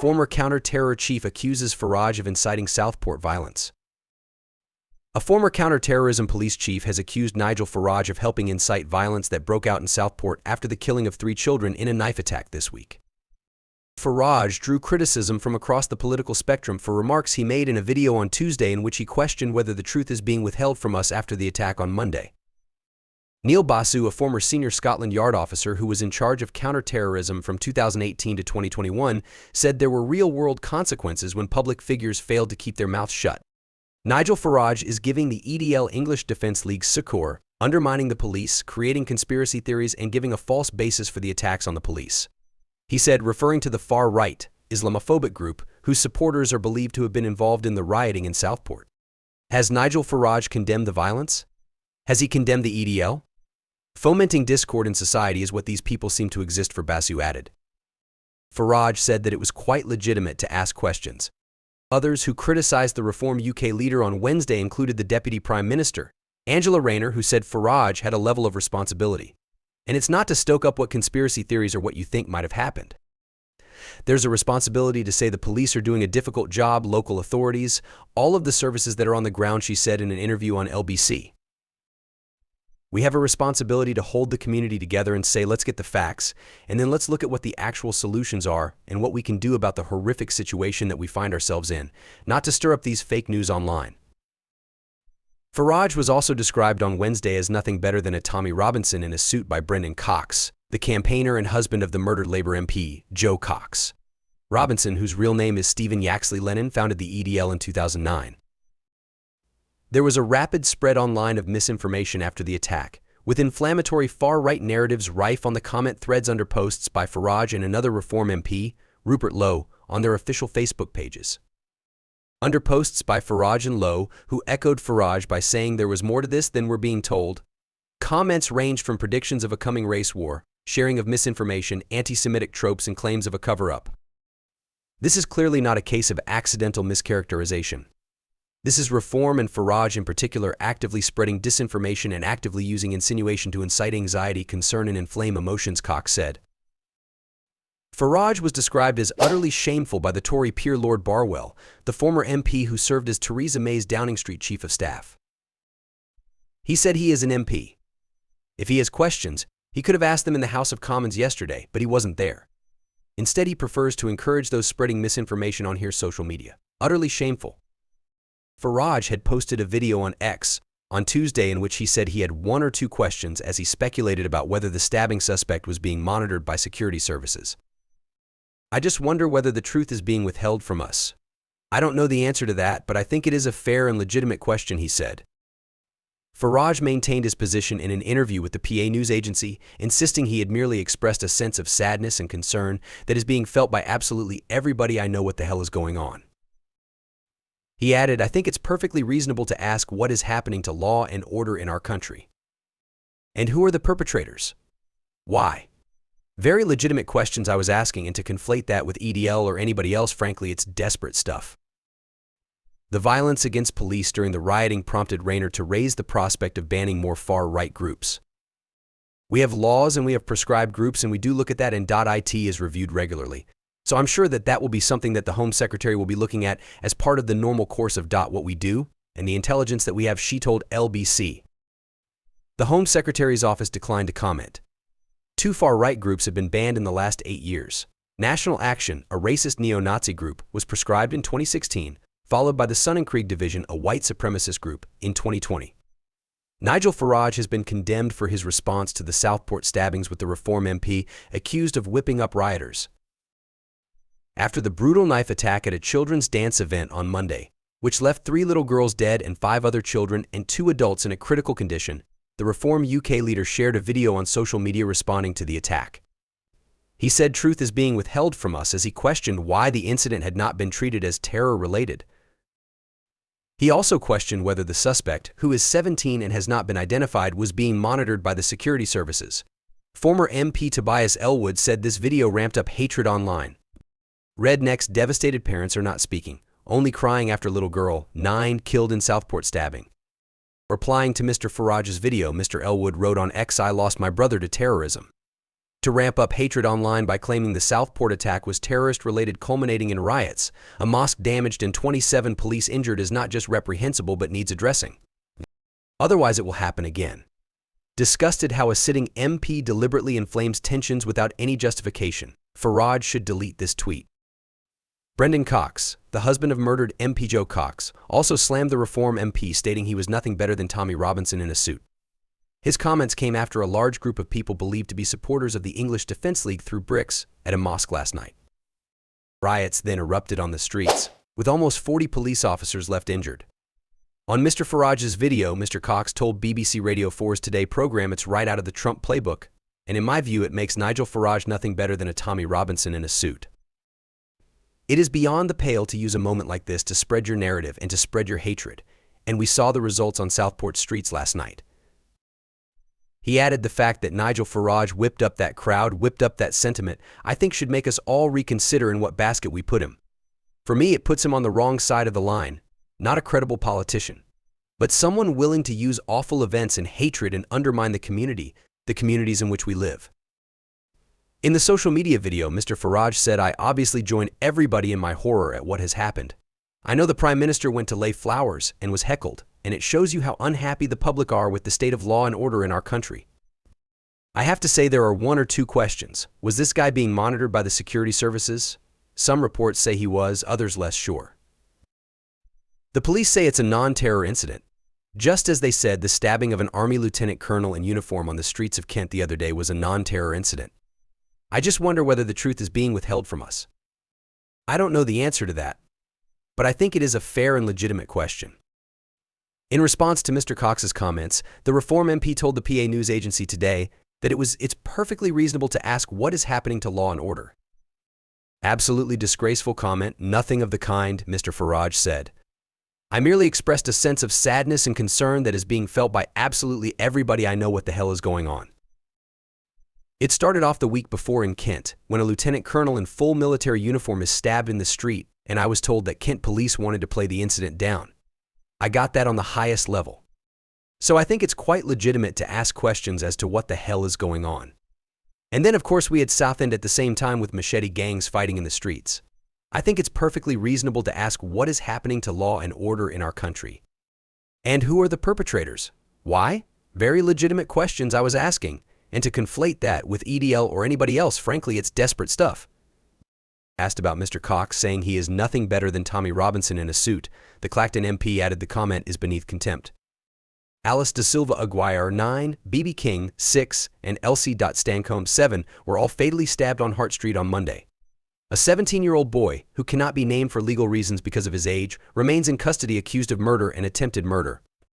Former counter-terror chief accuses Farage of inciting Southport violence. A former counter-terrorism police chief has accused Nigel Farage of helping incite violence that broke out in Southport after the killing of 3 children in a knife attack this week. Farage drew criticism from across the political spectrum for remarks he made in a video on Tuesday in which he questioned whether the truth is being withheld from us after the attack on Monday. Neil Basu, a former senior Scotland Yard officer who was in charge of counter-terrorism from 2018 to 2021, said there were real-world consequences when public figures failed to keep their mouths shut. Nigel Farage is giving the EDL English Defence League succour, undermining the police, creating conspiracy theories, and giving a false basis for the attacks on the police. He said, referring to the far-right, Islamophobic group, whose supporters are believed to have been involved in the rioting in Southport. Has Nigel Farage condemned the violence? Has he condemned the EDL? Fomenting discord in society is what these people seem to exist for, Basu added. Farage said that it was quite legitimate to ask questions. Others who criticized the Reform UK leader on Wednesday included the Deputy Prime Minister, Angela Rayner, who said Farage had a level of responsibility. And it's not to stoke up what conspiracy theories or what you think might have happened. There's a responsibility to say the police are doing a difficult job, local authorities, all of the services that are on the ground, she said in an interview on LBC. We have a responsibility to hold the community together and say, let's get the facts, and then let's look at what the actual solutions are and what we can do about the horrific situation that we find ourselves in, not to stir up these fake news online. Farage was also described on Wednesday as nothing better than a Tommy Robinson in a suit by Brendan Cox, the campaigner and husband of the murdered Labour MP, Joe Cox. Robinson, whose real name is Stephen Yaxley Lennon, founded the EDL in 2009. There was a rapid spread online of misinformation after the attack, with inflammatory far-right narratives rife on the comment threads under posts by Farage and another Reform MP, Rupert Lowe, on their official Facebook pages. Under posts by Farage and Lowe, who echoed Farage by saying there was more to this than we're being told, comments ranged from predictions of a coming race war, sharing of misinformation, anti-Semitic tropes, and claims of a cover-up. This is clearly not a case of accidental mischaracterization. This is Reform and Farage in particular actively spreading disinformation and actively using insinuation to incite anxiety, concern, and inflame emotions, Cox said. Farage was described as utterly shameful by the Tory peer Lord Barwell, the former MP who served as Theresa May's Downing Street Chief of Staff. He said he is an MP. If he has questions, he could have asked them in the House of Commons yesterday, but he wasn't there. Instead, he prefers to encourage those spreading misinformation on his social media. Utterly shameful. Farage had posted a video on X on Tuesday in which he said he had 1 or 2 questions as he speculated about whether the stabbing suspect was being monitored by security services. I just wonder whether the truth is being withheld from us. I don't know the answer to that, but I think it is a fair and legitimate question, he said. Farage maintained his position in an interview with the PA news agency, insisting he had merely expressed a sense of sadness and concern that is being felt by absolutely everybody. I know what the hell is going on. He added, I think it's perfectly reasonable to ask what is happening to law and order in our country. And who are the perpetrators? Why? Very legitimate questions I was asking, and to conflate that with EDL or anybody else, frankly, it's desperate stuff. The violence against police during the rioting prompted Rayner to raise the prospect of banning more far-right groups. We have laws and we have prescribed groups, and we do look at that, and .it is reviewed regularly. So I'm sure that will be something that the Home Secretary will be looking at as part of the normal course of what we do and the intelligence that we have, she told LBC. The Home Secretary's office declined to comment. 2 far-right groups have been banned in the last 8 years. National Action, a racist neo-Nazi group, was prescribed in 2016, followed by the Sonnenkrieg Division, a white supremacist group, in 2020. Nigel Farage has been condemned for his response to the Southport stabbings, with the Reform MP accused of whipping up rioters. After the brutal knife attack at a children's dance event on Monday, which left 3 little girls dead and 5 other children and 2 adults in a critical condition, the Reform UK leader shared a video on social media responding to the attack. He said truth is being withheld from us as he questioned why the incident had not been treated as terror-related. He also questioned whether the suspect, who is 17 and has not been identified, was being monitored by the security services. Former MP Tobias Elwood said this video ramped up hatred online. Redneck's devastated parents are not speaking, only crying after little girl, 9, killed in Southport stabbing. Replying to Mr. Farage's video, Mr. Elwood wrote on X, I lost my brother to terrorism. to ramp up hatred online by claiming the Southport attack was terrorist-related, culminating in riots. A mosque damaged and 27 police injured is not just reprehensible but needs addressing. Otherwise it will happen again. Disgusted how a sitting MP deliberately inflames tensions without any justification, Farage should delete this tweet. Brendan Cox, the husband of murdered MP Joe Cox, also slammed the Reform MP, stating he was nothing better than Tommy Robinson in a suit. His comments came after a large group of people believed to be supporters of the English Defence League threw bricks at a mosque last night. Riots then erupted on the streets, with almost 40 police officers left injured. On Mr. Farage's video, Mr. Cox told BBC Radio 4's Today program it's right out of the Trump playbook, and in my view it makes Nigel Farage nothing better than a Tommy Robinson in a suit. It is beyond the pale to use a moment like this to spread your narrative and to spread your hatred, and we saw the results on Southport streets last night. He added the fact that Nigel Farage whipped up that crowd, whipped up that sentiment, I think should make us all reconsider in what basket we put him. For me, it puts him on the wrong side of the line, not a credible politician, but someone willing to use awful events and hatred and undermine the communities in which we live. In the social media video, Mr. Farage said, I obviously join everybody in my horror at what has happened. I know the Prime Minister went to lay flowers and was heckled, and it shows you how unhappy the public are with the state of law and order in our country. I have to say there are one or two questions. Was this guy being monitored by the security services? Some reports say he was, others less sure. The police say it's a non-terror incident, just as they said the stabbing of an Army lieutenant colonel in uniform on the streets of Kent the other day was a non-terror incident. I just wonder whether the truth is being withheld from us. I don't know the answer to that, but I think it is a fair and legitimate question. In response to Mr. Cox's comments, the Reform MP told the PA news agency today that it's perfectly reasonable to ask what is happening to law and order. Absolutely disgraceful comment, nothing of the kind, Mr. Farage said. I merely expressed a sense of sadness and concern that is being felt by absolutely everybody I know what the hell is going on. It started off the week before in Kent, when a lieutenant colonel in full military uniform is stabbed in the street, and I was told that Kent police wanted to play the incident down. I got that on the highest level. So I think it's quite legitimate to ask questions as to what the hell is going on. And then of course we had Southend at the same time with machete gangs fighting in the streets. I think it's perfectly reasonable to ask what is happening to law and order in our country. And who are the perpetrators? Why? Very legitimate questions I was asking, and to conflate that with EDL or anybody else, frankly, it's desperate stuff. Asked about Mr. Cox saying he is nothing better than Tommy Robinson in a suit, the Clacton MP added the comment is beneath contempt. Alice Da Silva Aguirre, 9, BB King, 6, and Elsie Stancombe, 7, were all fatally stabbed on Hart Street on Monday. A 17-year-old boy, who cannot be named for legal reasons because of his age, remains in custody accused of murder and attempted murder.